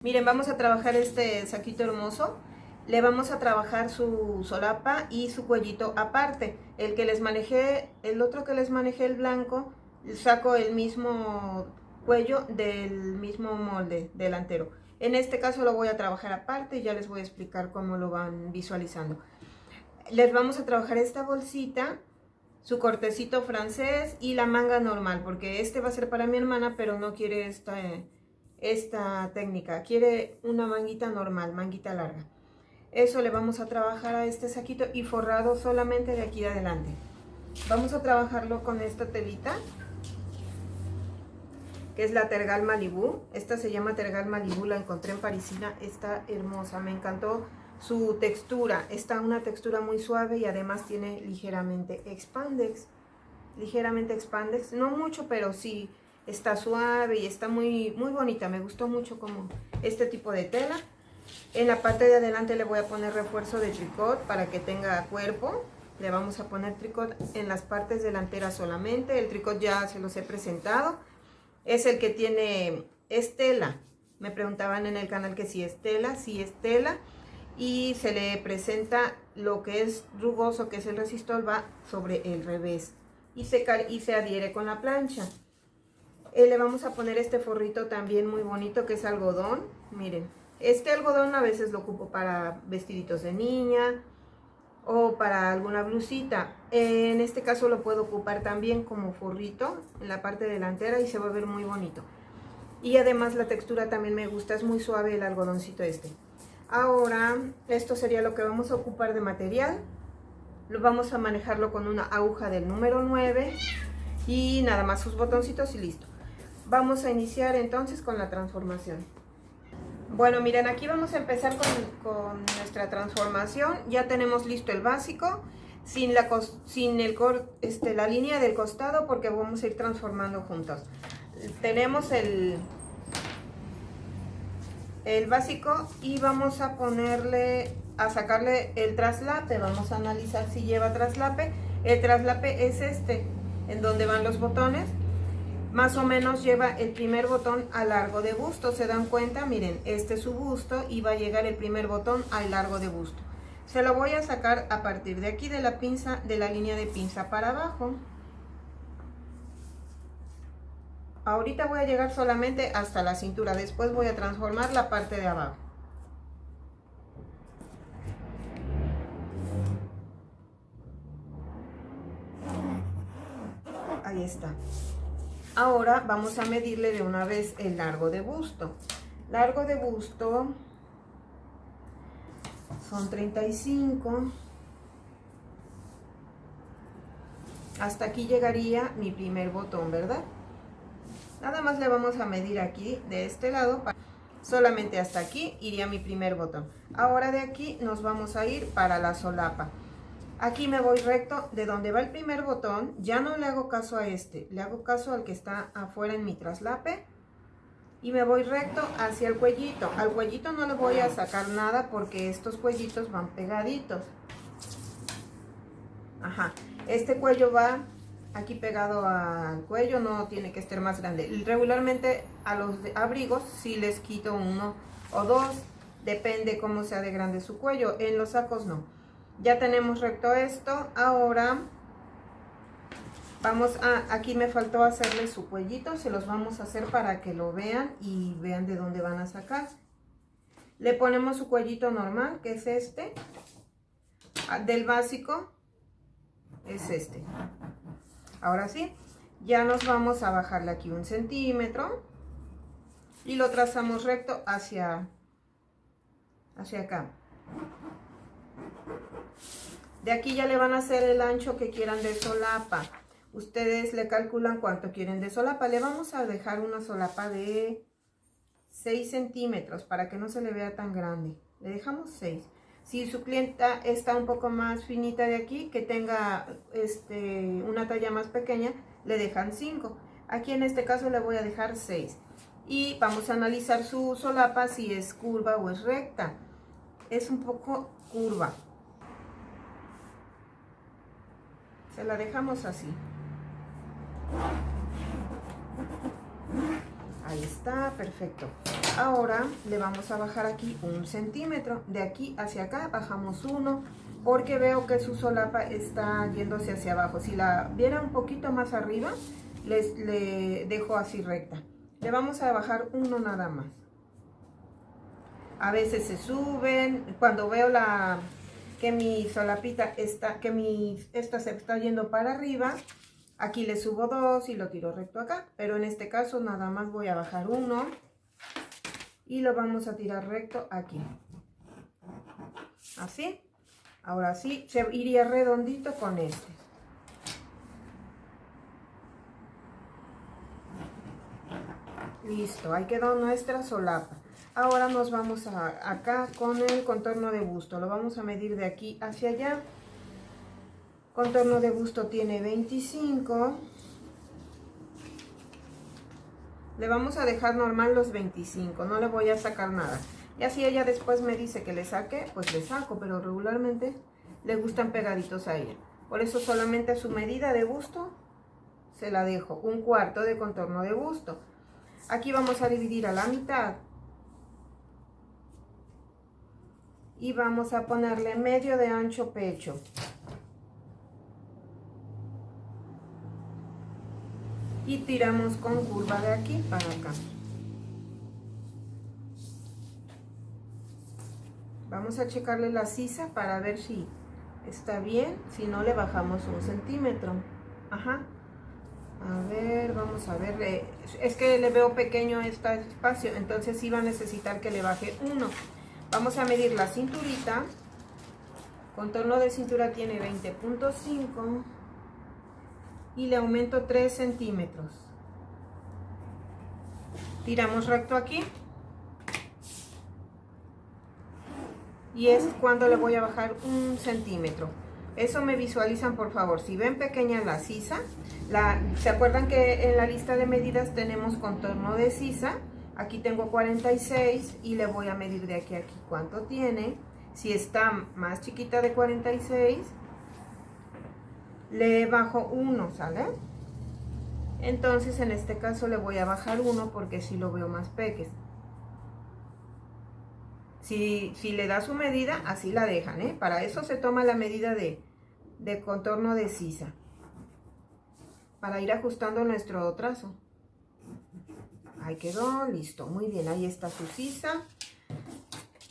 Miren, vamos a trabajar este saquito hermoso. Le vamos a trabajar su solapa y su cuellito aparte. El otro que les manejé, el blanco, saco el mismo cuello del mismo molde delantero. En este caso lo voy a trabajar aparte y ya les voy a explicar cómo lo van visualizando. Les vamos a trabajar esta bolsita, su cortecito francés y la manga normal, porque este va a ser para mi hermana, pero no quiere esta técnica, quiere una manguita normal, manguita larga. Eso le vamos a trabajar a este saquito y forrado solamente de aquí de adelante. Vamos a trabajarlo con esta telita, que es la Tergal Malibu. Esta se llama Tergal Malibu, la encontré en Parisina, está hermosa, me encantó su textura. Está una textura muy suave y además tiene ligeramente expandex, no mucho, pero sí está suave y está muy bonita. Me gustó mucho como este tipo de tela. En la parte de adelante le voy a poner refuerzo de tricot para que tenga cuerpo. Le vamos a poner tricot en las partes delanteras solamente. El tricot ya se los he presentado. Es el que tiene, es tela. Me preguntaban en el canal que si es tela. Sí es tela. Y se le presenta lo que es rugoso, que es el resistol, va sobre el revés. Y se adhiere con la plancha. Le vamos a poner este forrito también muy bonito, que es algodón. Miren, este algodón a veces lo ocupo para vestiditos de niña o para alguna blusita. En este caso lo puedo ocupar también como forrito en la parte delantera y se va a ver muy bonito. Y además la textura también me gusta, es muy suave el algodoncito este. Ahora, esto sería lo que vamos a ocupar de material. Lo vamos a manejarlo con una aguja del número 9 y nada más sus botoncitos y listo. Vamos a iniciar entonces con la transformación. Bueno, miren, aquí vamos a empezar con nuestra transformación. Ya tenemos listo el básico, sin la línea del costado, porque vamos a ir transformando juntos. Tenemos el básico y vamos a sacarle el traslape. Vamos a analizar si lleva traslape. El traslape es este, en donde van los botones. Más o menos lleva el primer botón a largo de busto. ¿Se dan cuenta? Miren, este es su busto y va a llegar el primer botón al largo de busto. Se lo voy a sacar a partir de aquí de la pinza, de la línea de pinza para abajo. Ahorita voy a llegar solamente hasta la cintura, después voy a transformar la parte de abajo. Ahí está. Ahora vamos a medirle de una vez el largo de busto. Largo de busto son 35. Hasta aquí llegaría mi primer botón, ¿verdad? Nada más le vamos a medir aquí de este lado, solamente hasta aquí iría mi primer botón. Ahora de aquí nos vamos a ir para la solapa. Aquí me voy recto de donde va el primer botón, ya no le hago caso a este, le hago caso al que está afuera en mi traslape y me voy recto hacia el cuellito. Al cuellito no le voy a sacar nada porque estos cuellitos van pegaditos. Ajá, este cuello va aquí pegado al cuello, no tiene que estar más grande. Regularmente a los abrigos sí les quito uno o dos, depende cómo sea de grande su cuello, en los sacos no. Ya tenemos recto esto. Ahora vamos a, aquí me faltó hacerle su cuellito, se los vamos a hacer para que lo vean y vean de dónde van a sacar. Le ponemos su cuellito normal, que es este, del básico es este. Ahora sí, ya nos vamos a bajarle aquí 1 centímetro y lo trazamos recto hacia acá. De aquí ya le van a hacer el ancho que quieran de solapa. Ustedes le calculan cuánto quieren de solapa. Le vamos a dejar una solapa de 6 centímetros para que no se le vea tan grande. Le dejamos 6. Si su clienta está un poco más finita de aquí, que tenga una talla más pequeña, le dejan 5. Aquí en este caso le voy a dejar 6. Y vamos a analizar su solapa si es curva o es recta. Es un poco curva. Se la dejamos así. Ahí está, perfecto. Ahora le vamos a bajar aquí 1 centímetro. De aquí hacia acá bajamos 1, porque veo que su solapa está yéndose hacia abajo. Si la viera un poquito más arriba, le dejo así recta. Le vamos a bajar 1 nada más. A veces se suben. Cuando veo que mi solapita está, esta se está yendo para arriba, aquí le subo 2 y lo tiro recto acá. Pero en este caso nada más voy a bajar 1 y lo vamos a tirar recto aquí. Así. Ahora sí, se iría redondito con este. Listo, ahí quedó nuestra solapa. Ahora nos vamos acá con el contorno de busto. Lo vamos a medir de aquí hacia allá. Contorno de busto tiene 25. Le vamos a dejar normal los 25. No le voy a sacar nada. Y así ella después me dice que le saque, pues le saco. Pero regularmente le gustan pegaditos a ella. Por eso solamente a su medida de busto se la dejo. 1/4 de contorno de busto. Aquí vamos a dividir a la mitad. Y vamos a ponerle medio de ancho pecho. Y tiramos con curva de aquí para acá. Vamos a checarle la sisa para ver si está bien. Si no, le bajamos 1 centímetro. Ajá. A ver, vamos a ver. Es que le veo pequeño este espacio, entonces sí va a necesitar que le baje 1. Vamos a medir la cinturita. Contorno de cintura tiene 20.5 y le aumento 3 centímetros. Tiramos recto aquí. Y es cuando le voy a bajar 1 centímetro. Eso me visualizan, por favor. Si ven pequeña la sisa, ¿se acuerdan que en la lista de medidas tenemos contorno de sisa? Aquí tengo 46 y le voy a medir de aquí a aquí cuánto tiene. Si está más chiquita de 46, le bajo 1, ¿sale? Entonces en este caso le voy a bajar 1 porque si lo veo más pequeño. Si le da su medida, así la dejan, ¿eh? Para eso se toma la medida de contorno de sisa. Para ir ajustando nuestro trazo. Ahí quedó, listo, muy bien, ahí está su sisa.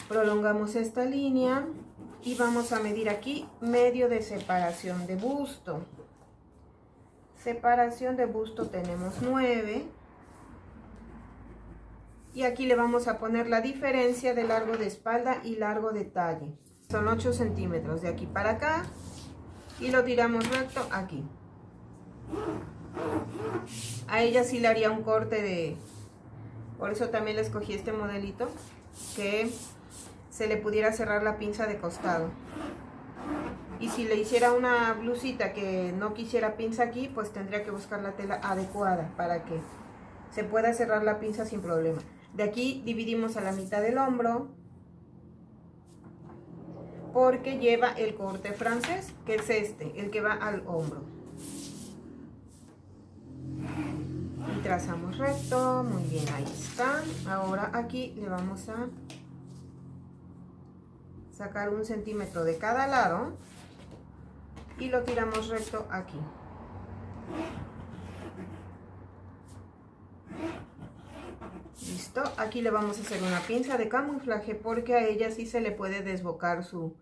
Prolongamos esta línea y vamos a medir aquí medio de separación de busto. Separación de busto tenemos 9. Y aquí le vamos a poner la diferencia de largo de espalda y largo de talle. Son 8 centímetros de aquí para acá y lo tiramos recto aquí. A ella sí le haría un corte de... Por eso también le escogí este modelito, que se le pudiera cerrar la pinza de costado. Y si le hiciera una blusita que no quisiera pinza aquí, pues tendría que buscar la tela adecuada para que se pueda cerrar la pinza sin problema. De aquí dividimos a la mitad del hombro, porque lleva el corte francés, que es este, el que va al hombro. Y trazamos recto, muy bien, ahí está. Ahora aquí le vamos a sacar 1 centímetro de cada lado y lo tiramos recto aquí. Listo, aquí le vamos a hacer una pinza de camuflaje porque a ella sí se le puede desbocar su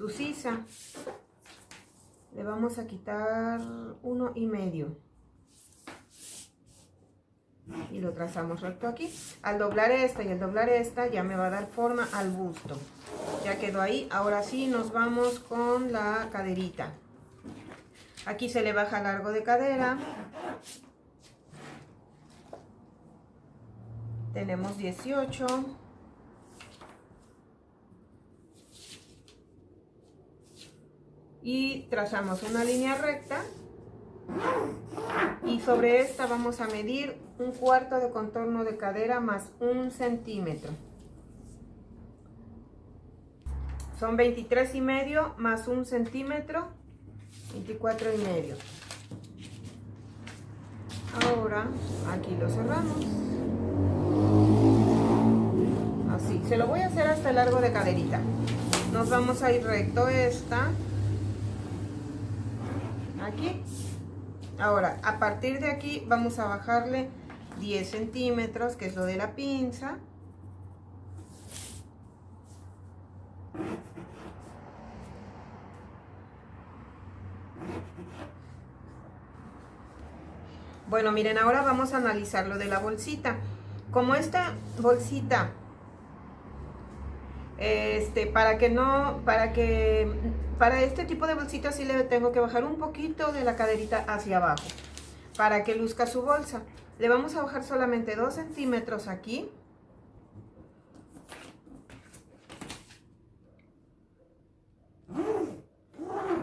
sisa. Le vamos a quitar 1,5 y lo trazamos recto aquí. Al doblar esta y al doblar esta ya me va a dar forma al busto. Ya quedó ahí. Ahora sí nos vamos con la caderita. Aquí se le baja largo de cadera. Tenemos 18. Y trazamos una línea recta. Y sobre esta vamos a medir 1/4 de contorno de cadera más 1 centímetro. Son 23,5 más 1 centímetro, 24,5. Ahora aquí lo cerramos. Así, se lo voy a hacer hasta el largo de caderita. Nos vamos a ir recto esta. Aquí. Ahora, a partir de aquí vamos a bajarle 10 centímetros, que es lo de la pinza. Bueno, miren, ahora vamos a analizar lo de la bolsita. Como esta bolsita, para este tipo de bolsita sí le tengo que bajar un poquito de la caderita hacia abajo, para que luzca su bolsa. Le vamos a bajar solamente 2 centímetros aquí.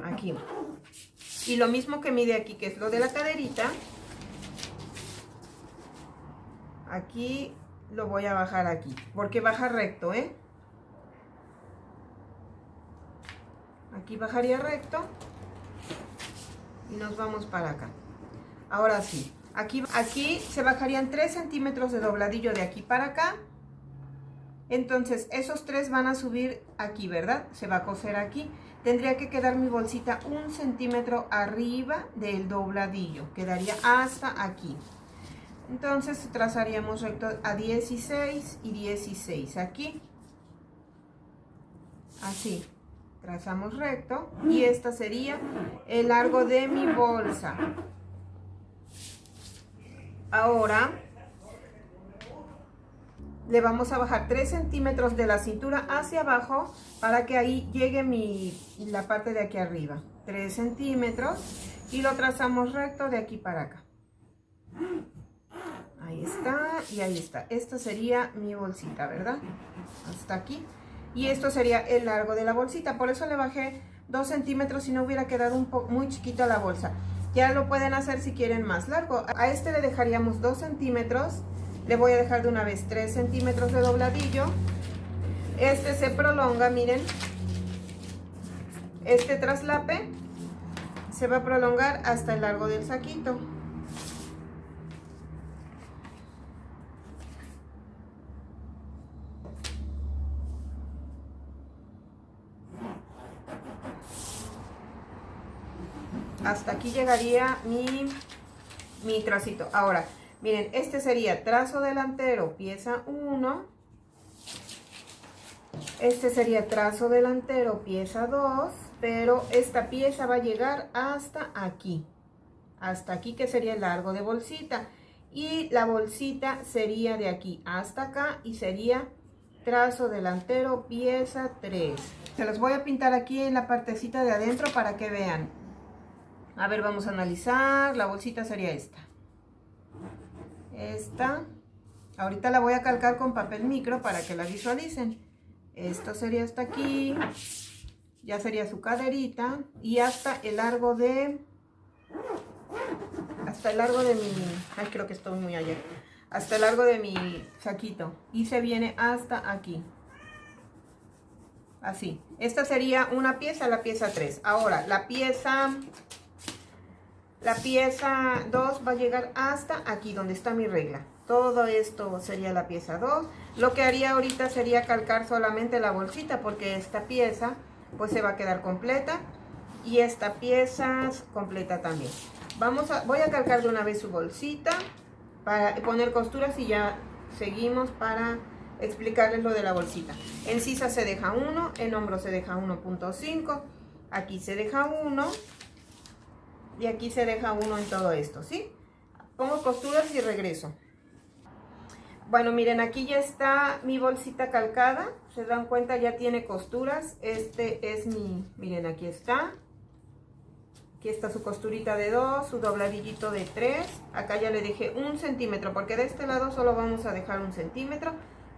Aquí. Y lo mismo que mide aquí, que es lo de la caderita. Aquí lo voy a bajar aquí, porque baja recto, ¿eh? Aquí bajaría recto y nos vamos para acá. Ahora sí, aquí se bajarían 3 centímetros de dobladillo de aquí para acá. Entonces esos 3 van a subir aquí, ¿verdad? Se va a coser aquí. Tendría que quedar mi bolsita 1 centímetro arriba del dobladillo. Quedaría hasta aquí. Entonces trazaríamos recto a 16 y 16 aquí. Así. Trazamos recto y esta sería el largo de mi bolsa. Ahora le vamos a bajar 3 centímetros de la cintura hacia abajo para que ahí llegue la parte de aquí arriba. 3 centímetros y lo trazamos recto de aquí para acá. Ahí está y ahí está. Esta sería mi bolsita, ¿verdad? Hasta aquí. Y esto sería el largo de la bolsita. Por eso le bajé 2 centímetros, si no hubiera quedado muy chiquita la bolsa. Ya lo pueden hacer si quieren más largo. A este le dejaríamos 2 centímetros. Le voy a dejar de una vez 3 centímetros de dobladillo. Este se prolonga, miren. Este traslape se va a prolongar hasta el largo del saquito. Hasta aquí llegaría mi tracito. Ahora, miren, este sería trazo delantero, pieza 1. Este sería trazo delantero, pieza 2. Pero esta pieza va a llegar hasta aquí. Hasta aquí, que sería el largo de bolsita. Y la bolsita sería de aquí hasta acá y sería trazo delantero, pieza 3. Se los voy a pintar aquí en la partecita de adentro para que vean. A ver, vamos a analizar. La bolsita sería esta. Esta. Ahorita la voy a calcar con papel micro para que la visualicen. Esto sería hasta aquí. Ya sería su caderita. Y hasta el largo de... Hasta el largo de mi... Ay, creo que estoy muy allá. Hasta el largo de mi saquito. Y se viene hasta aquí. Así. Esta sería una pieza, la pieza 3. Ahora, la pieza 2 va a llegar hasta aquí donde está mi regla. Todo esto sería la pieza 2. Lo que haría ahorita sería calcar solamente la bolsita, porque esta pieza pues se va a quedar completa y esta pieza completa también. Voy a calcar de una vez su bolsita para poner costuras y ya seguimos para explicarles lo de la bolsita. En sisa se deja 1, en hombro se deja 1.5, aquí se deja 1 y aquí se deja 1 en todo esto, ¿sí? Pongo costuras y regreso. Bueno, miren, aquí ya está mi bolsita calcada. Se dan cuenta, ya tiene costuras. Este es miren, aquí está. Aquí está su costurita de 2, su dobladillito de 3. Acá ya le dejé 1 centímetro, porque de este lado solo vamos a dejar 1 centímetro.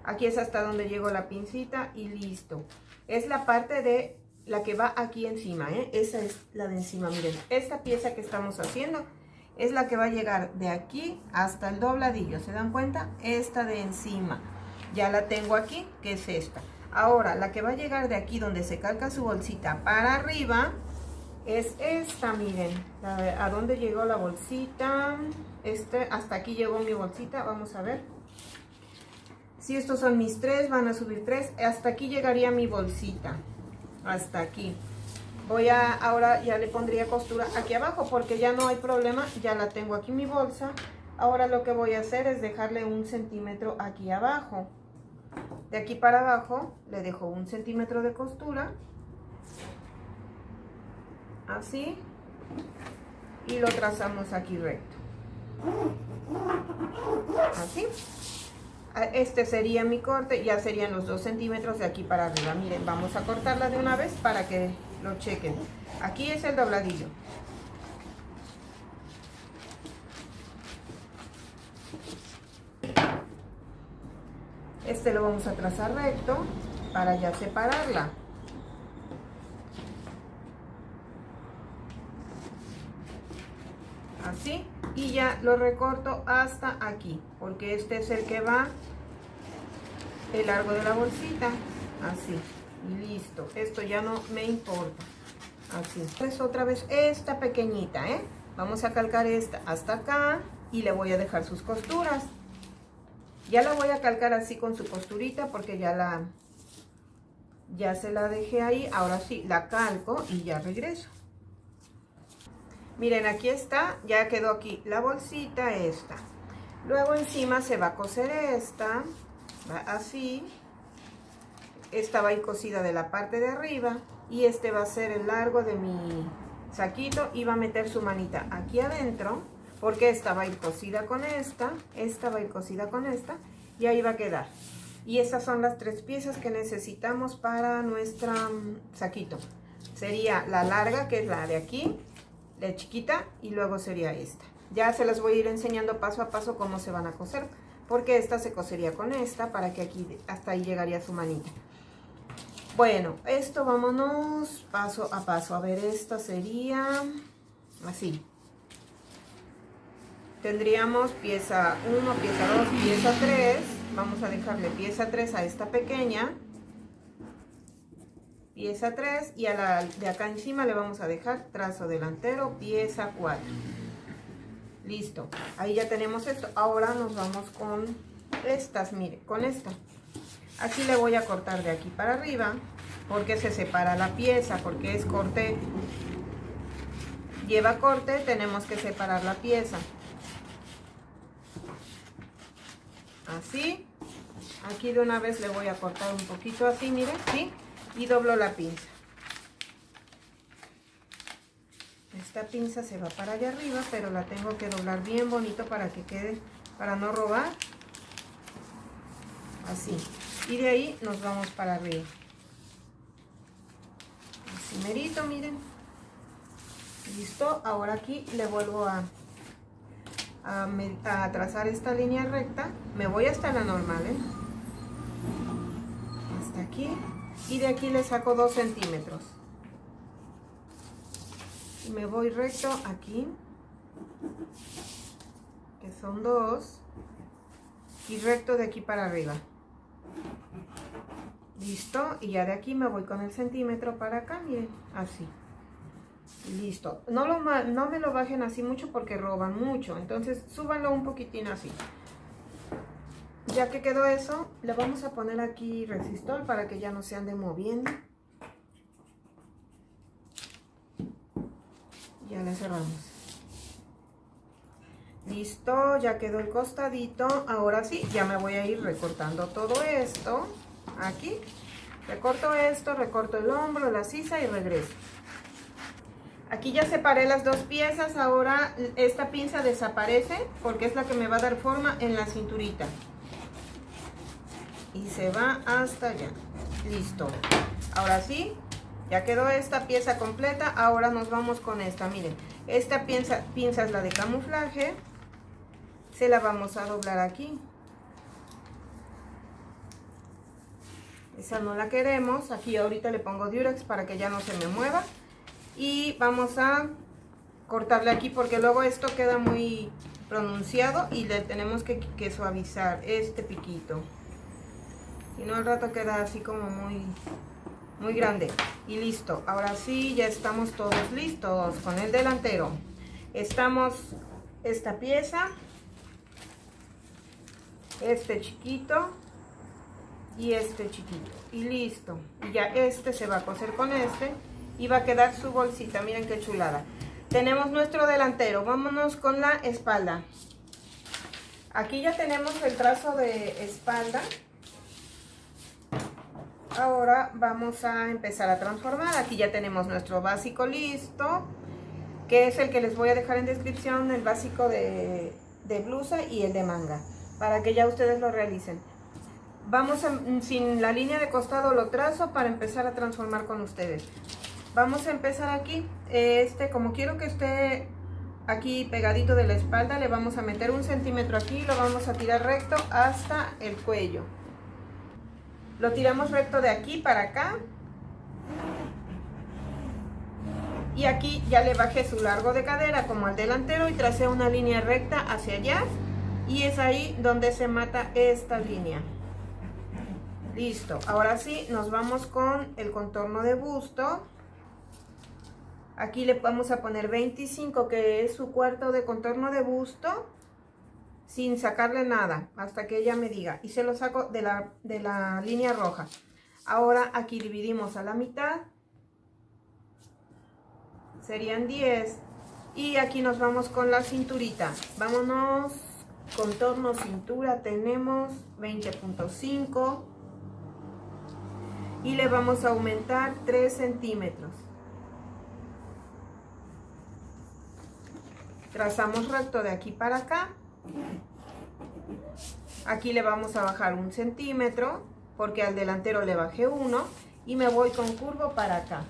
Aquí es hasta donde llegó la pincita y listo. Es la parte de la que va aquí encima, ¿eh? Esa es la de encima, miren. Esta pieza que estamos haciendo es la que va a llegar de aquí hasta el dobladillo. ¿Se dan cuenta? Esta de encima. Ya la tengo aquí, que es esta. Ahora, la que va a llegar de aquí donde se calca su bolsita para arriba es esta, miren. A dónde llegó la bolsita. Hasta aquí llegó mi bolsita, vamos a ver. Si estos son mis 3, van a subir 3. Hasta aquí llegaría mi bolsita. Hasta aquí. Ahora ya le pondría costura aquí abajo porque ya no hay problema. Ya la tengo aquí mi bolsa. Ahora lo que voy a hacer es dejarle 1 centímetro aquí abajo. De aquí para abajo le dejo 1 centímetro de costura. Así. Y lo trazamos aquí recto. Así. Este sería mi corte, ya serían los 2 centímetros de aquí para arriba. Miren, vamos a cortarla de una vez para que lo chequen. Aquí es el dobladillo. Este lo vamos a trazar recto para ya separarla. Así, y ya lo recorto hasta aquí, porque este es el que va el largo de la bolsita. Así, y listo. Esto ya no me importa. Así. Pues otra vez esta pequeñita, vamos a calcar esta hasta acá y le voy a dejar sus costuras. Ya la voy a calcar así con su costurita porque ya se la dejé ahí. Ahora sí, la calco y ya regreso. Miren, aquí está, ya quedó aquí la bolsita esta. Luego encima se va a coser esta, va así. Esta va a ir cosida de la parte de arriba y este va a ser el largo de mi saquito y va a meter su manita aquí adentro porque esta va a ir cosida con esta va a ir cosida con esta y ahí va a quedar. Y estas son las 3 piezas que necesitamos para nuestro saquito. Sería la larga, que es la de aquí, la chiquita, y luego sería esta. Ya se las voy a ir enseñando paso a paso cómo se van a coser, porque esta se cosería con esta para que aquí hasta ahí llegaría su manita. Bueno, esto vámonos paso a paso. A ver, esta sería así. Tendríamos pieza 1, pieza 2, pieza 3. Vamos a dejarle pieza 3 a esta pequeña. Pieza 3 y a la de acá encima le vamos a dejar trazo delantero, pieza 4. Listo, ahí ya tenemos esto. Ahora nos vamos con estas, mire, con esta. Aquí le voy a cortar de aquí para arriba porque se separa la pieza, porque es corte. Lleva corte, tenemos que separar la pieza. Así. Aquí de una vez le voy a cortar un poquito así, miren, ¿sí? Y doblo la pinza. Esta pinza se va para allá arriba, pero la tengo que doblar bien bonito para que quede, para no robar. Así. Y de ahí nos vamos para arriba. Así merito, miren. Listo. Ahora aquí le vuelvo a trazar esta línea recta. Me voy hasta la normal, hasta aquí. Y de aquí le saco 2 centímetros. Y me voy recto aquí, que son 2. Y recto de aquí para arriba. Listo. Y ya de aquí me voy con el centímetro para acá, miren, así. Listo. No me lo bajen así mucho porque roban mucho. Entonces súbanlo un poquitín así. Ya que quedó eso, le vamos a poner aquí resistol para que ya no se ande moviendo. Ya le cerramos. Listo, ya quedó el costadito. Ahora sí, ya me voy a ir recortando todo esto. Aquí. Recorto esto, recorto el hombro, la sisa y regreso. Aquí ya separé las 2 piezas. Ahora esta pinza desaparece porque es la que me va a dar forma en la cinturita. Y se va hasta allá. Listo. Ahora sí, ya quedó esta pieza completa. Ahora nos vamos con esta. Miren, esta pinza es la de camuflaje. Se la vamos a doblar aquí. Esa no la queremos. Aquí ahorita le pongo Durex para que ya no se me mueva. Y vamos a cortarle aquí porque luego esto queda muy pronunciado y le tenemos que suavizar este piquito. Si no, al rato queda así como muy grande. Y listo. Ahora sí, ya estamos todos listos con el delantero. Estamos esta pieza, este chiquito y este chiquito, y listo. Y ya este se va a coser con este y va a quedar su bolsita. Miren qué chulada. Tenemos nuestro delantero. Vámonos con la espalda. Aquí ya tenemos el trazo de espalda. Ahora vamos a empezar a transformar. Aquí ya tenemos nuestro básico listo, que es el que les voy a dejar en descripción, el básico de blusa y el de manga, para que ya ustedes lo realicen. Vamos a, sin la línea de costado lo trazo para empezar a transformar con ustedes. Vamos a empezar aquí, como quiero que esté aquí pegadito de la espalda, le vamos a meter 1 centímetro aquí y lo vamos a tirar recto hasta el cuello. Lo tiramos recto de aquí para acá. Y aquí ya le bajé su largo de cadera como al delantero y tracé una línea recta hacia allá. Y es ahí donde se mata esta línea. Listo. Ahora sí, nos vamos con el contorno de busto. Aquí le vamos a poner 25, que es su cuarto de contorno de busto, sin sacarle nada, hasta que ella me diga. Y se lo saco de la línea roja. Ahora aquí dividimos a la mitad. Serían 10. Y aquí nos vamos con la cinturita. Vámonos, contorno cintura, tenemos 20.5. Y le vamos a aumentar 3 centímetros. Trazamos recto de aquí para acá. Aquí le vamos a bajar 1 centímetro, porque al delantero le bajé 1. Y me voy con curvo para acá.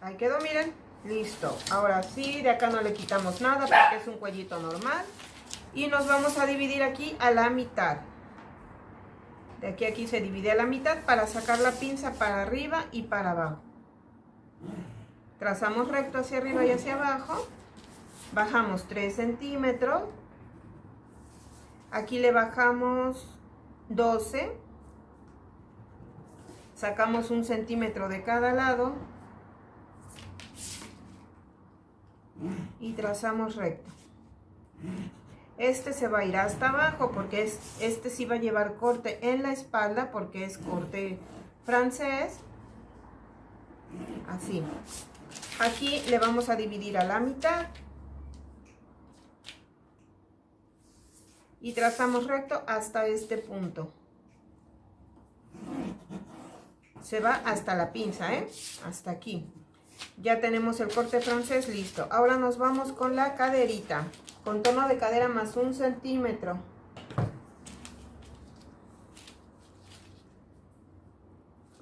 Ahí quedó, miren. Listo. Ahora sí, de acá no le quitamos nada porque es un cuellito normal. Y nos vamos a dividir aquí a la mitad. De aquí a aquí se divide a la mitad para sacar la pinza para arriba y para abajo. Trazamos recto hacia arriba y hacia abajo. Bajamos 3 centímetros. Aquí le bajamos 12. Sacamos 1 centímetro de cada lado. Y trazamos recto. Este se va a ir hasta abajo porque este sí va a llevar corte en la espalda porque es corte francés. Así. Aquí le vamos a dividir a la mitad. Y trazamos recto hasta este punto. Se va hasta la pinza, hasta aquí. Ya tenemos el corte francés listo. Ahora nos vamos con la caderita. Contorno de cadera más 1 centímetro.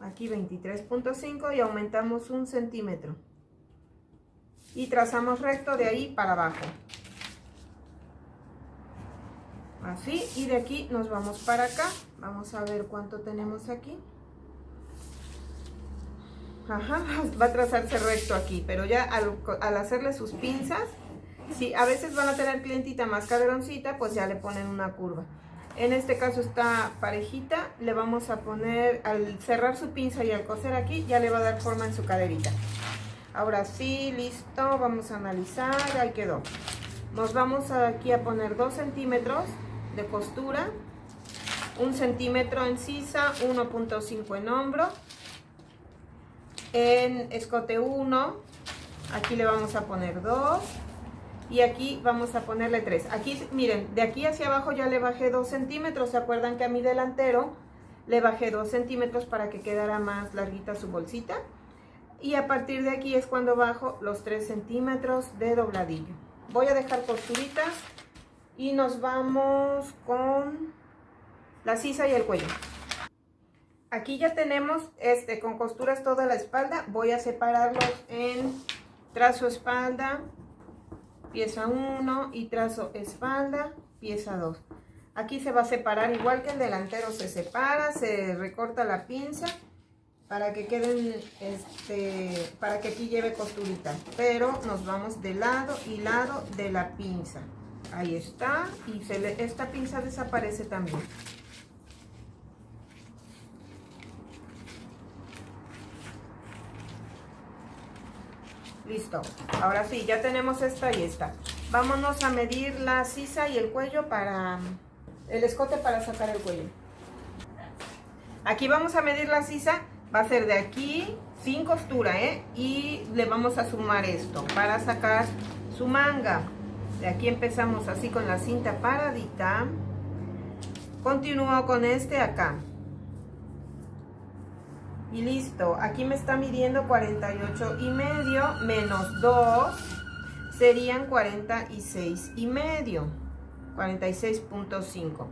Aquí 23.5 y aumentamos 1 centímetro. Y trazamos recto de ahí para abajo. Así, y de aquí nos vamos para acá. Vamos a ver cuánto tenemos aquí. Ajá, va a trazarse recto aquí, pero ya al hacerle sus pinzas, si a veces van a tener clientita más caderoncita, pues ya le ponen una curva. En este caso está parejita, le vamos a poner, al cerrar su pinza y al coser aquí, ya le va a dar forma en su caderita. Ahora sí, listo, vamos a analizar, ahí quedó. Nos vamos aquí a poner 2 centímetros de costura, 1 centímetro en sisa, 1.5 en hombro. En escote 1, aquí le vamos a poner 2 y aquí vamos a ponerle 3. Aquí, miren, de aquí hacia abajo ya le bajé 2 centímetros. ¿Se acuerdan que a mi delantero le bajé 2 centímetros para que quedara más larguita su bolsita? Y a partir de aquí es cuando bajo los 3 centímetros de dobladillo. Voy a dejar costuritas y nos vamos con la sisa y el cuello. Aquí ya tenemos con costuras toda la espalda. Voy a separarlos en trazo espalda, pieza 1 y trazo espalda, pieza 2. Aquí se va a separar igual que el delantero se separa, se recorta la pinza para que queden, para que aquí lleve costurita. Pero nos vamos de lado y lado de la pinza. Ahí está, y esta pinza desaparece también. Listo. Ahora sí, ya tenemos esta y esta. Vámonos a medir la sisa y el cuello para... el escote para sacar el cuello. Aquí vamos a medir la sisa. Va a ser de aquí sin costura, ¿eh? Y le vamos a sumar esto para sacar su manga. De aquí empezamos así con la cinta paradita. Continúo con este acá. Y listo. Aquí me está midiendo 48,5 menos 2 serían 46,5. 46,5.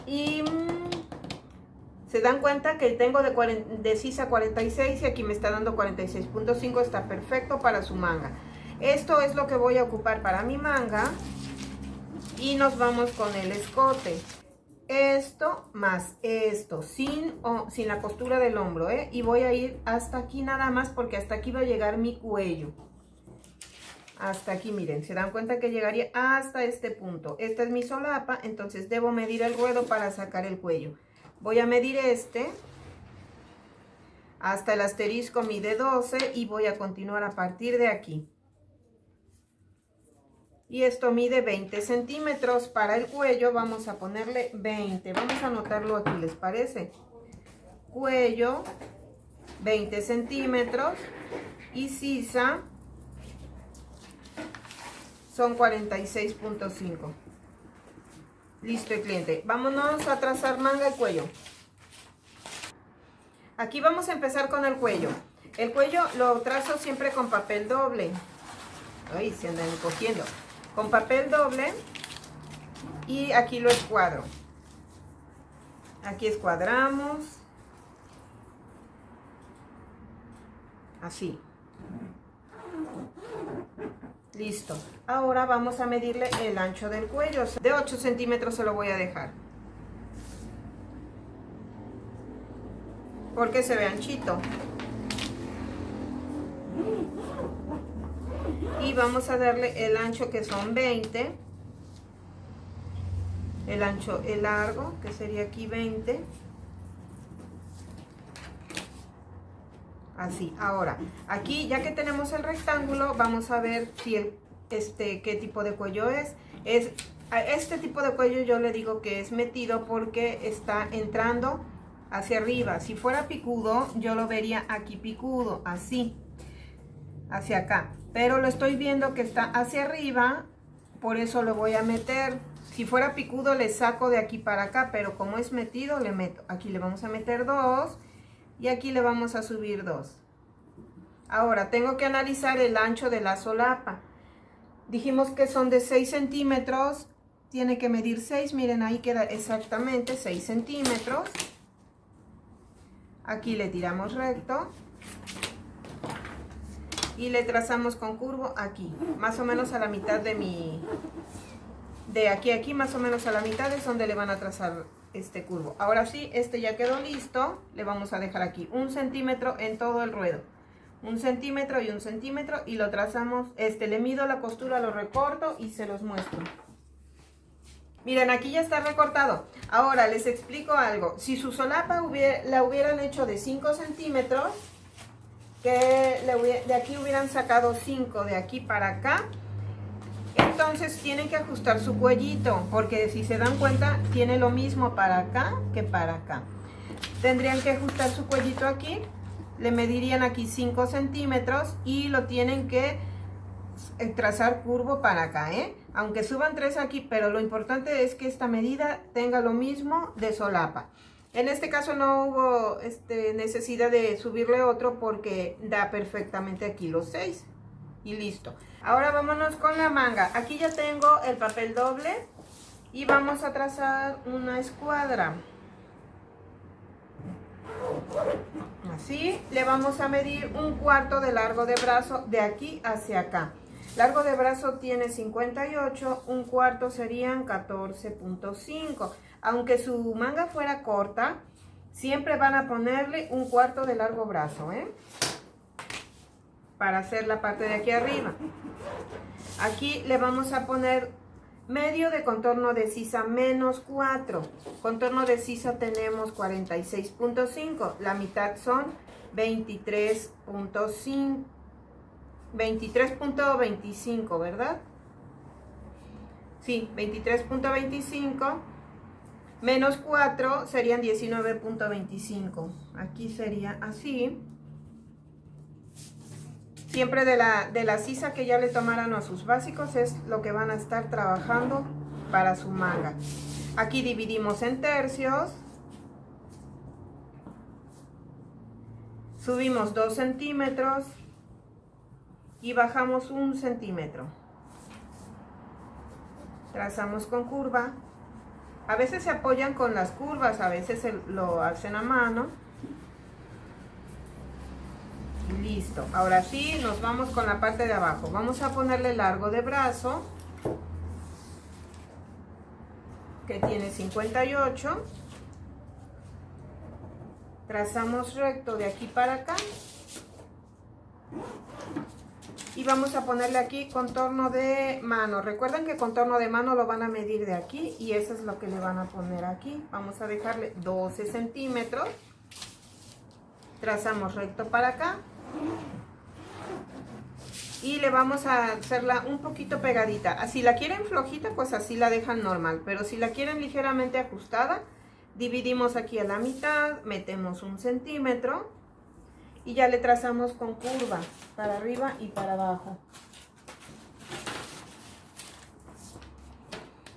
Y se dan cuenta que tengo de sisa 46 y aquí me está dando 46,5. Está perfecto para su manga. Esto es lo que voy a ocupar para mi manga. Y nos vamos con el escote. Esto más esto, sin la costura del hombro, ¿eh? Y voy a ir hasta aquí nada más porque hasta aquí va a llegar mi cuello. Hasta aquí, miren, se dan cuenta que llegaría hasta este punto. Esta es mi solapa, entonces debo medir el ruedo para sacar el cuello. Voy a medir este. Hasta el asterisco mide 12 y voy a continuar a partir de aquí. Y esto mide 20 centímetros. Para el cuello vamos a ponerle 20. Vamos a anotarlo aquí, ¿les parece? Cuello, 20 centímetros. Y sisa son 46,5. Listo, el cliente. Vámonos a trazar manga y cuello. Aquí vamos a empezar con el cuello. El cuello lo trazo siempre con papel doble. Ay, se andan cogiendo. Con papel doble y aquí lo escuadro. Aquí escuadramos. Así. Listo. Ahora vamos a medirle el ancho del cuello. De 8 centímetros se lo voy a dejar. Porque se ve anchito. Y vamos a darle el ancho que son 20. El ancho, el largo, que sería aquí 20. Así, ahora, aquí ya que tenemos el rectángulo, vamos a ver si qué tipo de cuello es. Este tipo de cuello yo le digo que es metido porque está entrando hacia arriba. Si fuera picudo, yo lo vería aquí picudo, así, hacia acá. Pero lo estoy viendo que está hacia arriba, por eso lo voy a meter. Si fuera picudo le saco de aquí para acá, pero como es metido le meto. Aquí le vamos a meter 2 y aquí le vamos a subir 2. Ahora tengo que analizar el ancho de la solapa. Dijimos que son de 6 centímetros, tiene que medir 6, miren ahí queda exactamente 6 centímetros. Aquí le tiramos recto. Y le trazamos con curvo aquí, más o menos a la mitad de aquí a aquí, más o menos a la mitad es donde le van a trazar este curvo. Ahora sí, este ya quedó listo, le vamos a dejar aquí 1 centímetro en todo el ruedo. 1 centímetro y 1 centímetro y lo trazamos, le mido la costura, lo recorto y se los muestro. Miren, aquí ya está recortado. Ahora les explico algo. Si su solapa la hubieran hecho de 5 centímetros, que de aquí hubieran sacado 5 de aquí para acá, entonces tienen que ajustar su cuellito, porque si se dan cuenta tiene lo mismo para acá que para acá. Tendrían que ajustar su cuellito aquí, le medirían aquí 5 centímetros y lo tienen que trazar curvo para acá, aunque suban 3 aquí, pero lo importante es que esta medida tenga lo mismo de solapa. En este caso no hubo necesidad de subirle otro porque da perfectamente aquí los 6. Y listo. Ahora vámonos con la manga. Aquí ya tengo el papel doble y vamos a trazar una escuadra. Así le vamos a medir 1/4 de largo de brazo de aquí hacia acá. Largo de brazo tiene 58, 1/4 serían 14,5. Aunque su manga fuera corta, siempre van a ponerle 1/4 de largo brazo, para hacer la parte de aquí arriba. Aquí le vamos a poner medio de contorno de sisa menos 4. Contorno de sisa tenemos 46,5. La mitad son 23,5. 23.25, ¿verdad? Sí, 23.25 menos 4 serían 19.25. Aquí sería así. Siempre de la sisa que ya le tomaron a sus básicos es lo que van a estar trabajando para su manga. Aquí dividimos en tercios. Subimos 2 centímetros y bajamos 1 centímetro. Trazamos con curva. A veces se apoyan con las curvas, a veces lo hacen a mano. Y listo. Ahora sí, nos vamos con la parte de abajo. Vamos a ponerle largo de brazo, que tiene 58. Trazamos recto de aquí para acá. Y vamos a ponerle aquí contorno de mano. Recuerden que contorno de mano lo van a medir de aquí y eso es lo que le van a poner aquí. Vamos a dejarle 12 centímetros. Trazamos recto para acá. Y le vamos a hacerla un poquito pegadita. Si la quieren flojita, pues así la dejan normal. Pero si la quieren ligeramente ajustada, dividimos aquí a la mitad, metemos 1 centímetro y ya le trazamos con curva para arriba y para abajo.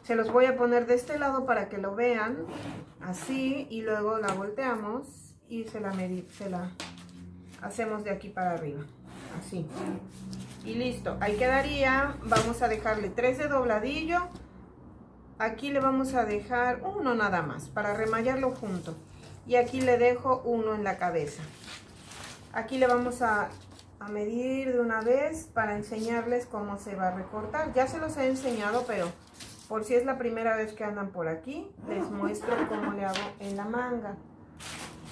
Se los voy a poner de este lado para que lo vean, así, y luego la volteamos y se la hacemos de aquí para arriba, así. Y listo, ahí quedaría. Vamos a dejarle 3 de dobladillo. Aquí le vamos a dejar 1 nada más para remallarlo junto. Y aquí le dejo 1 en la cabeza. Aquí le vamos a medir de una vez para enseñarles cómo se va a recortar. Ya se los he enseñado, pero por si es la primera vez que andan por aquí, les muestro cómo le hago en la manga.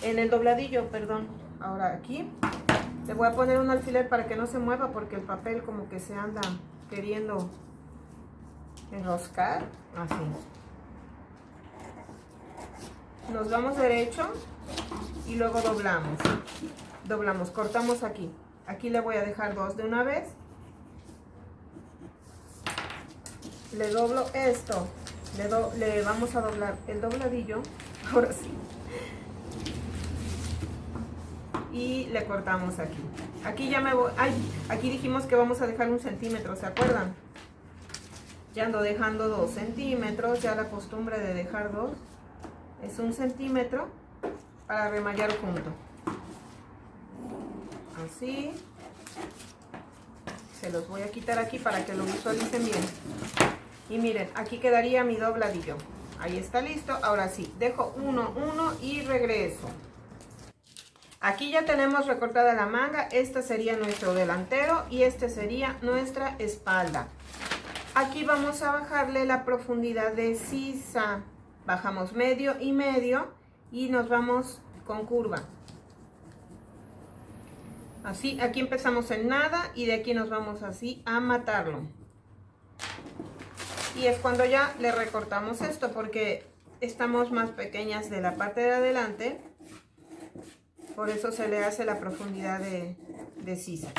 En el dobladillo, perdón. Ahora aquí le voy a poner un alfiler para que no se mueva porque el papel como que se anda queriendo enroscar, así. Nos vamos derecho y luego doblamos, cortamos aquí. Aquí le voy a dejar 2 de una vez. Le doblo esto, le vamos a doblar el dobladillo, ahora sí. Y le cortamos aquí. Aquí ya me voy, aquí dijimos que vamos a dejar 1 centímetro, ¿se acuerdan? Ya ando dejando 2 centímetros, ya la costumbre de dejar 2 es 1 centímetro para remallar junto. Así. Se los voy a quitar aquí para que lo visualicen bien. Y miren, aquí quedaría mi dobladillo. Ahí está listo. Ahora sí, dejo 1 y regreso. Aquí ya tenemos recortada la manga. Este sería nuestro delantero y este sería nuestra espalda. Aquí vamos a bajarle la profundidad de sisa. Bajamos medio y medio y nos vamos con curva. Así, aquí empezamos en nada y de aquí nos vamos así a matarlo. Y es cuando ya le recortamos esto porque estamos más pequeñas de la parte de adelante. Por eso se le hace la profundidad de sisa.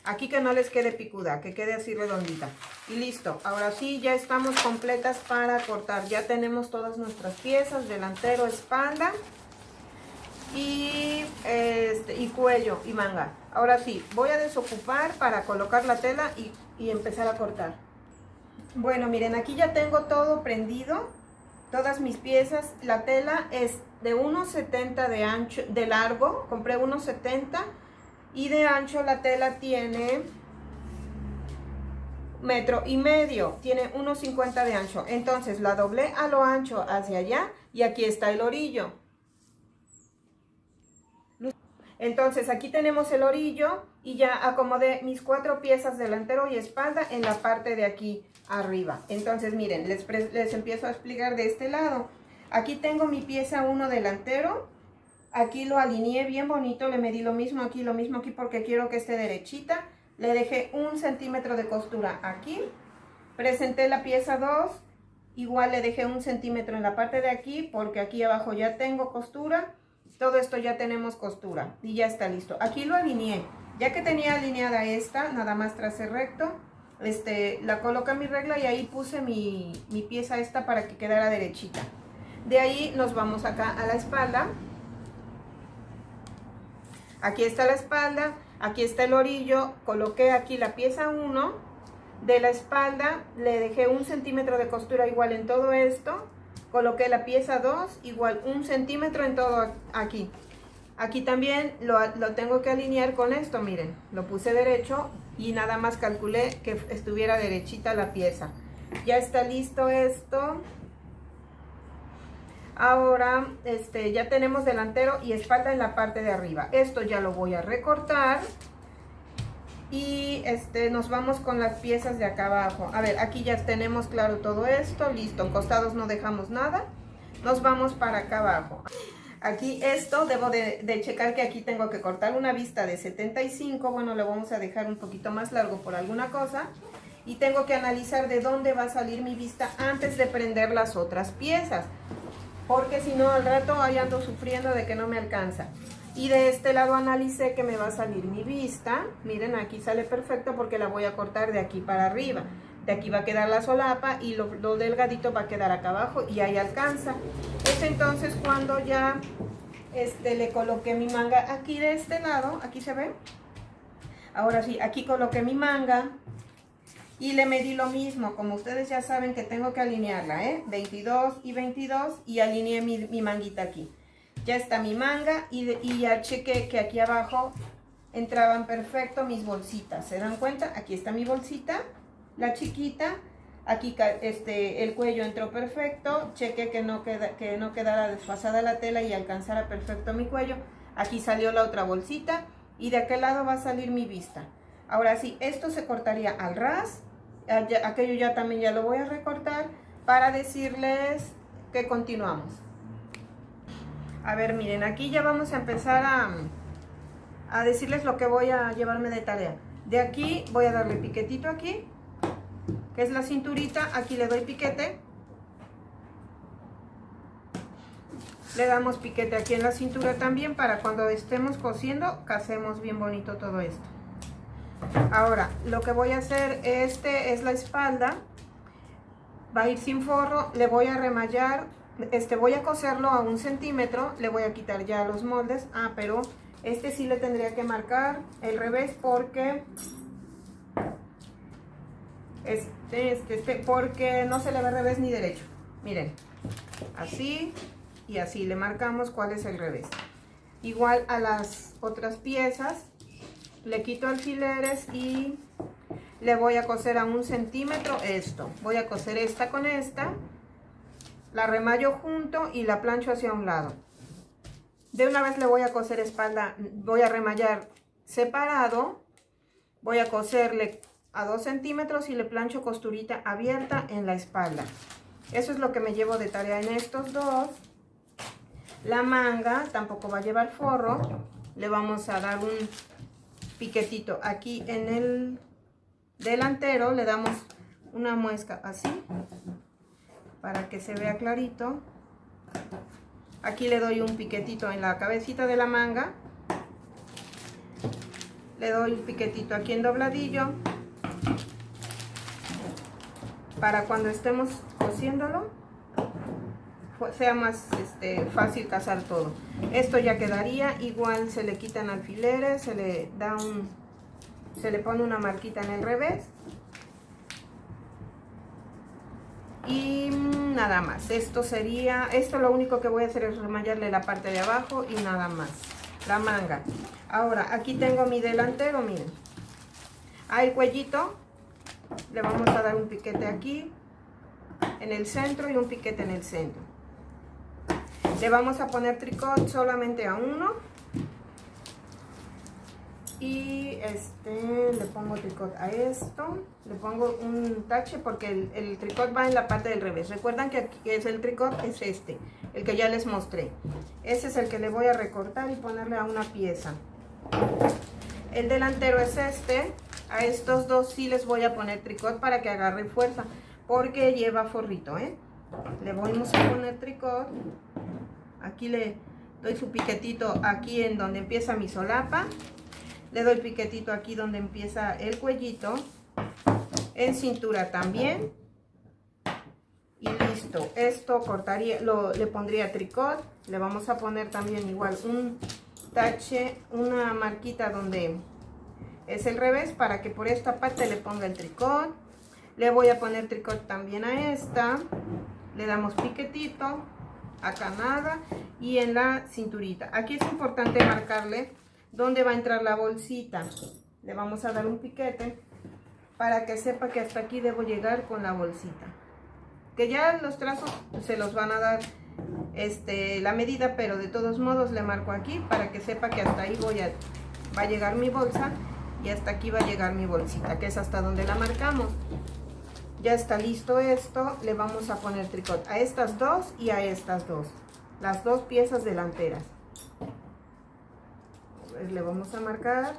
Aquí que no les quede picuda, que quede así redondita. Y listo, ahora sí ya estamos completas para cortar. Ya tenemos todas nuestras piezas, delantero, espalda y cuello y manga. Ahora sí, voy a desocupar para colocar la tela y empezar a cortar. Bueno, miren, aquí ya tengo todo prendido, todas mis piezas. La tela es de 1,70 de ancho, de largo, compré 1,70 y de ancho la tela tiene 1,5 metros, tiene 1,50 de ancho. Entonces la doblé a lo ancho hacia allá y aquí está el orillo. Entonces aquí tenemos el orillo y ya acomodé mis 4 piezas delantero y espalda en la parte de aquí arriba. Entonces miren, les empiezo a explicar de este lado. Aquí tengo mi pieza 1 delantero. Aquí lo alineé bien bonito, le medí lo mismo aquí porque quiero que esté derechita. Le dejé 1 centímetro de costura aquí. Presenté la pieza 2. Igual le dejé 1 centímetro en la parte de aquí porque aquí abajo ya tengo costura. Todo esto ya tenemos costura y ya está listo. Aquí lo alineé. Ya que tenía alineada esta, nada más tracé recto, la coloqué en mi regla y ahí puse mi pieza esta para que quedara derechita. De ahí nos vamos acá a la espalda. Aquí está la espalda, aquí está el orillo, coloqué aquí la pieza 1 de la espalda, le dejé 1 centímetro de costura igual en todo esto, coloqué la pieza 2 igual 1 centímetro en todo aquí. Aquí también lo tengo que alinear con esto, miren, lo puse derecho y nada más calculé que estuviera derechita la pieza. Ya está listo esto. Ahora ya tenemos delantero y espalda en la parte de arriba. Esto ya lo voy a recortar y nos vamos con las piezas de acá abajo. A ver, aquí ya tenemos claro todo esto, listo, en costados no dejamos nada. Nos vamos para acá abajo. Aquí esto debo de checar que aquí tengo que cortar una vista de 75, bueno, lo vamos a dejar un poquito más largo por alguna cosa. Y tengo que analizar de dónde va a salir mi vista antes de prender las otras piezas. Porque si no, al rato ahí ando sufriendo de que no me alcanza. Y de este lado analicé que me va a salir mi vista. Miren, aquí sale perfecto porque la voy a cortar de aquí para arriba. De aquí va a quedar la solapa y lo delgadito va a quedar acá abajo y ahí alcanza. Es entonces cuando ya le coloqué mi manga aquí de este lado, aquí se ve. Ahora sí, aquí coloqué mi manga y le medí lo mismo, como ustedes ya saben que tengo que alinearla, 22 y 22 y alineé mi manguita aquí. Ya está mi manga y ya chequé que aquí abajo entraban perfecto mis bolsitas. ¿Se dan cuenta? Aquí está mi bolsita, la chiquita. Aquí el cuello entró perfecto. Chequé que no quedara desfasada la tela y alcanzara perfecto mi cuello. Aquí salió la otra bolsita y de aquel lado va a salir mi vista. Ahora sí, esto se cortaría al ras. Aquello ya también ya lo voy a recortar para decirles que continuamos. A ver, miren, aquí ya vamos a empezar a decirles lo que voy a llevarme de tarea. De aquí voy a darle piquetito aquí, que es la cinturita. Aquí le doy piquete. Le damos piquete aquí en la cintura también para cuando estemos cosiendo, casemos bien bonito todo esto. Ahora, lo que voy a hacer, es la espalda. Va a ir sin forro, le voy a remallar. Voy a coserlo a 1 centímetro, le voy a quitar ya los moldes. Pero sí le tendría que marcar el revés porque porque no se le ve revés ni derecho. Miren, así y así le marcamos cuál es el revés. Igual a las otras piezas, le quito alfileres y le voy a coser a 1 centímetro esto. Voy a coser esta con esta. La remallo junto y la plancho hacia un lado. De una vez le voy a coser espalda, voy a remallar separado. Voy a coserle a 2 centímetros y le plancho costurita abierta en la espalda. Eso es lo que me llevo de tarea en estos dos. La manga tampoco va a llevar forro. Le vamos a dar un piquetito aquí en el delantero. Le damos una muesca así, para que se vea clarito. Aquí le doy un piquetito en la cabecita de la manga. Le doy un piquetito aquí en dobladillo. Para cuando estemos cosiéndolo, sea más fácil casar todo. Esto ya quedaría. Igual se le quitan alfileres, se le pone una marquita en el revés. Y nada más. Esto lo único que voy a hacer es remallarle la parte de abajo y nada más. La manga. Ahora, aquí tengo mi delantero, miren. El cuellito. Le vamos a dar un piquete aquí, en el centro y un piquete en el centro. Le vamos a poner tricot solamente a uno. Y le pongo tricot a esto. Le pongo un tache porque el tricot va en la parte del revés. Recuerdan que aquí es el tricot, es el que ya les mostré. Ese es el que le voy a recortar y ponerle a una pieza. El delantero es A estos dos sí les voy a poner tricot para que agarre fuerza, porque lleva forrito, Le vamos a poner tricot. Aquí le doy su piquetito aquí en donde empieza mi solapa. Le doy piquetito aquí donde empieza el cuellito. En cintura también. Y listo. Esto cortaría, le pondría tricot. Le vamos a poner también igual un tache, una marquita donde es el revés, para que por esta parte le ponga el tricot. Le voy a poner tricot también a esta. Le damos piquetito. Acá nada. Y en la cinturita. Aquí es importante marcarle dónde va a entrar la bolsita. Le vamos a dar un piquete para que sepa que hasta aquí debo llegar con la bolsita. Que ya los trazos se los van a dar la medida, pero de todos modos le marco aquí para que sepa que hasta ahí va a llegar mi bolsa y hasta aquí va a llegar mi bolsita, que es hasta donde la marcamos. Ya está listo esto. Le vamos a poner tricot a estas dos y a estas dos, las dos piezas delanteras. Pues le vamos a marcar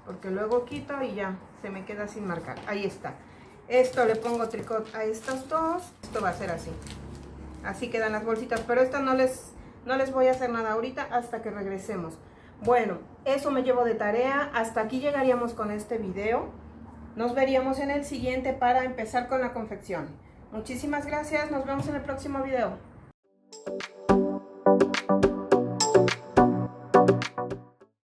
porque luego quito y ya se me queda sin marcar. Ahí está. Esto le pongo tricot a estas dos. Esto va a ser así. Así quedan las bolsitas, pero esto no les voy a hacer nada ahorita hasta que regresemos. Bueno, eso me llevo de tarea. Hasta aquí llegaríamos con este video. Nos veríamos en el siguiente para empezar con la confección. Muchísimas gracias. Nos vemos en el próximo video.